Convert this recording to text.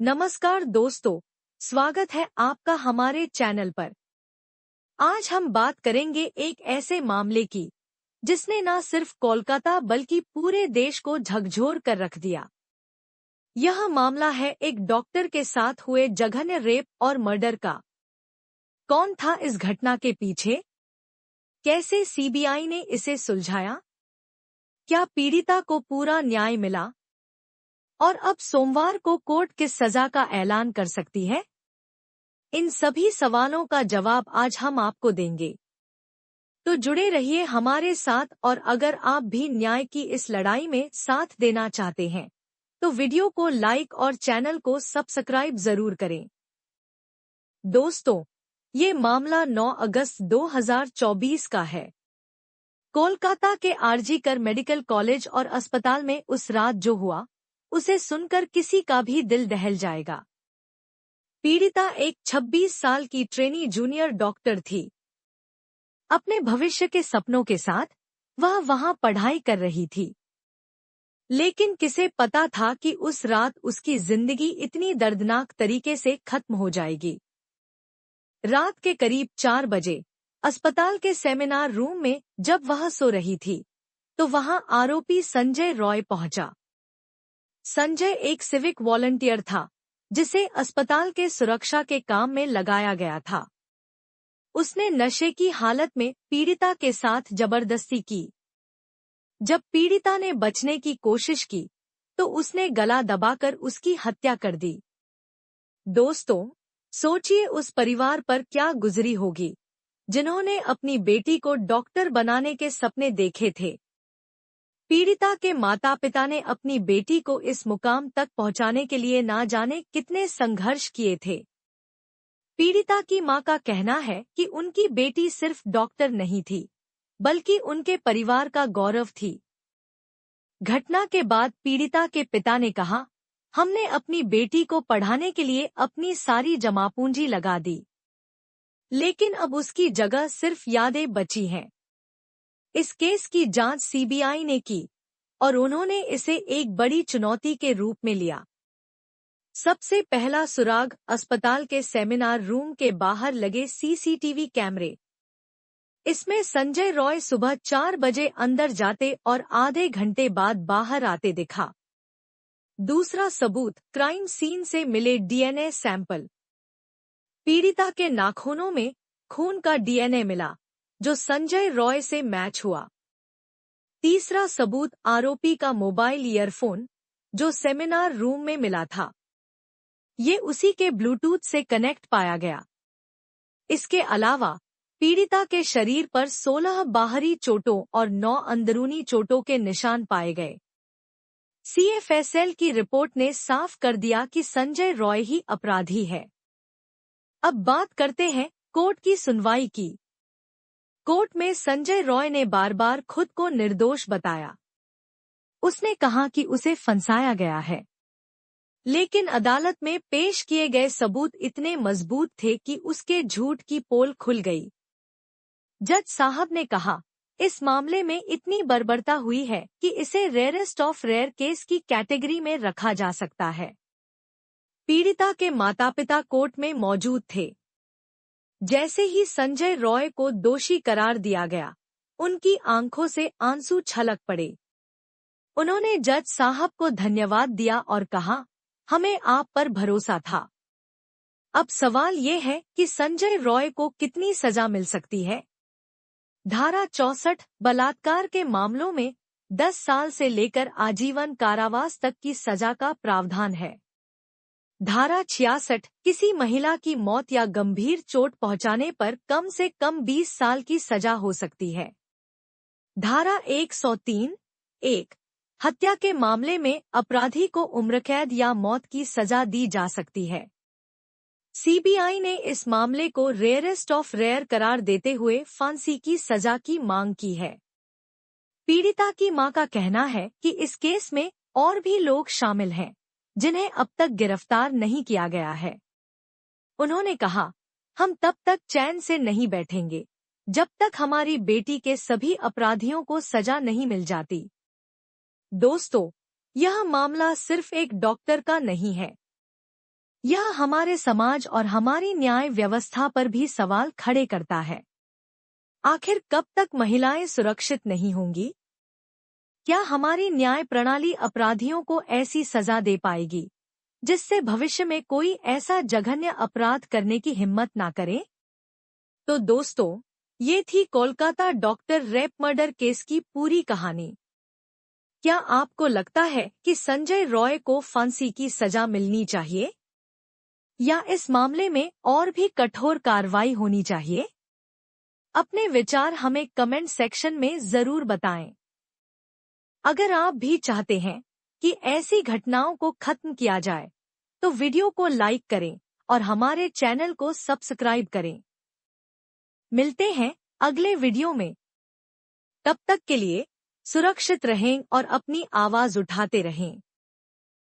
नमस्कार दोस्तों, स्वागत है आपका हमारे चैनल पर। आज हम बात करेंगे एक ऐसे मामले की जिसने न सिर्फ कोलकाता बल्कि पूरे देश को झकझोर कर रख दिया। यह मामला है एक डॉक्टर के साथ हुए जघन्य रेप और मर्डर का। कौन था इस घटना के पीछे? कैसे सीबीआई ने इसे सुलझाया? क्या पीड़िता को पूरा न्याय मिला? और अब सोमवार को कोर्ट किस सजा का ऐलान कर सकती है? इन सभी सवालों का जवाब आज हम आपको देंगे। तो जुड़े रहिए हमारे साथ, और अगर आप भी न्याय की इस लड़ाई में साथ देना चाहते हैं तो वीडियो को लाइक और चैनल को सब्सक्राइब जरूर करें। दोस्तों, ये मामला 9 अगस्त 2024 का है। कोलकाता के आरजी कर मेडिकल कॉलेज और अस्पताल में उस रात जो हुआ, उसे सुनकर किसी का भी दिल दहल जाएगा। पीड़िता एक 26 साल की ट्रेनी जूनियर डॉक्टर थी। अपने भविष्य के सपनों के साथ वह वहां पढ़ाई कर रही थी। लेकिन किसे पता था कि उस रात उसकी जिंदगी इतनी दर्दनाक तरीके से खत्म हो जाएगी। रात के करीब 4 बजे अस्पताल के सेमिनार रूम में जब वह सो रही थी तो वहां आरोपी संजय रॉय पहुंचा। संजय एक सिविक वॉलंटियर था जिसे अस्पताल के सुरक्षा के काम में लगाया गया था। उसने नशे की हालत में पीड़िता के साथ जबरदस्ती की। जब पीड़िता ने बचने की कोशिश की तो उसने गला दबाकर उसकी हत्या कर दी। दोस्तों, सोचिए उस परिवार पर क्या गुजरी होगी जिन्होंने अपनी बेटी को डॉक्टर बनाने के सपने देखे थे। पीड़िता के माता पिता ने अपनी बेटी को इस मुकाम तक पहुंचाने के लिए ना जाने कितने संघर्ष किए थे। पीड़िता की मां का कहना है कि उनकी बेटी सिर्फ डॉक्टर नहीं थी, बल्कि उनके परिवार का गौरव थी। घटना के बाद पीड़िता के पिता ने कहा, हमने अपनी बेटी को पढ़ाने के लिए अपनी सारी जमापूंजी लगा दी, लेकिन अब उसकी जगह सिर्फ यादें बची हैं। इस केस की जांच सीबीआई ने की और उन्होंने इसे एक बड़ी चुनौती के रूप में लिया। सबसे पहला सुराग अस्पताल के सेमिनार रूम के बाहर लगे सीसीटीवी कैमरे। इसमें संजय रॉय सुबह 4 बजे अंदर जाते और आधे घंटे बाद बाहर आते दिखा। दूसरा सबूत, क्राइम सीन से मिले डीएनए सैंपल। पीड़िता के नाखूनों में खून का डीएनए मिला जो संजय रॉय से मैच हुआ। तीसरा सबूत, आरोपी का मोबाइल ईयरफोन जो सेमिनार रूम में मिला था। ये उसी के ब्लूटूथ से कनेक्ट पाया गया। इसके अलावा पीड़िता के शरीर पर 16 बाहरी चोटों और 9 अंदरूनी चोटों के निशान पाए गए। सीएफएसएल की रिपोर्ट ने साफ कर दिया कि संजय रॉय ही अपराधी है। अब बात करते हैं कोर्ट की सुनवाई की। कोर्ट में संजय रॉय ने बार बार खुद को निर्दोष बताया। उसने कहा कि उसे फंसाया गया है, लेकिन अदालत में पेश किए गए सबूत इतने मजबूत थे कि उसके झूठ की पोल खुल गई। जज साहब ने कहा, इस मामले में इतनी बर्बरता हुई है कि इसे रेयरेस्ट ऑफ रेयर केस की कैटेगरी में रखा जा सकता है। पीड़िता के माता पिता कोर्ट में मौजूद थे। जैसे ही संजय रॉय को दोषी करार दिया गया, उनकी आंखों से आंसू छलक पड़े। उन्होंने जज साहब को धन्यवाद दिया और कहा, हमें आप पर भरोसा था। अब सवाल ये है कि संजय रॉय को कितनी सजा मिल सकती है। धारा 64 बलात्कार के मामलों में 10 साल से लेकर आजीवन कारावास तक की सजा का प्रावधान है। धारा 66 किसी महिला की मौत या गंभीर चोट पहुंचाने पर कम से कम 20 साल की सजा हो सकती है। धारा 103(1) हत्या के मामले में अपराधी को उम्रकैद या मौत की सजा दी जा सकती है। सीबीआई ने इस मामले को रेयरेस्ट ऑफ रेयर करार देते हुए फांसी की सजा की मांग की है। पीड़िता की मां का कहना है कि इस केस में और भी लोग शामिल हैं जिन्हें अब तक गिरफ्तार नहीं किया गया है। उन्होंने कहा, हम तब तक चैन से नहीं बैठेंगे जब तक हमारी बेटी के सभी अपराधियों को सजा नहीं मिल जाती। दोस्तों, यह मामला सिर्फ एक डॉक्टर का नहीं है। यह हमारे समाज और हमारी न्याय व्यवस्था पर भी सवाल खड़े करता है। आखिर कब तक महिलाएं सुरक्षित नहीं होंगी? क्या हमारी न्याय प्रणाली अपराधियों को ऐसी सजा दे पाएगी जिससे भविष्य में कोई ऐसा जघन्य अपराध करने की हिम्मत ना करे? तो दोस्तों, ये थी Kolkata doctor rape murder case की पूरी कहानी। क्या आपको लगता है कि संजय रॉय को फांसी की सजा मिलनी चाहिए या इस मामले में और भी कठोर कार्रवाई होनी चाहिए? अपने विचार हमें कमेंट सेक्शन में जरूर बताएं। अगर आप भी चाहते हैं कि ऐसी घटनाओं को खत्म किया जाए, तो वीडियो को लाइक करें और हमारे चैनल को सब्सक्राइब करें। मिलते हैं अगले वीडियो में। तब तक के लिए सुरक्षित रहें और अपनी आवाज उठाते रहें।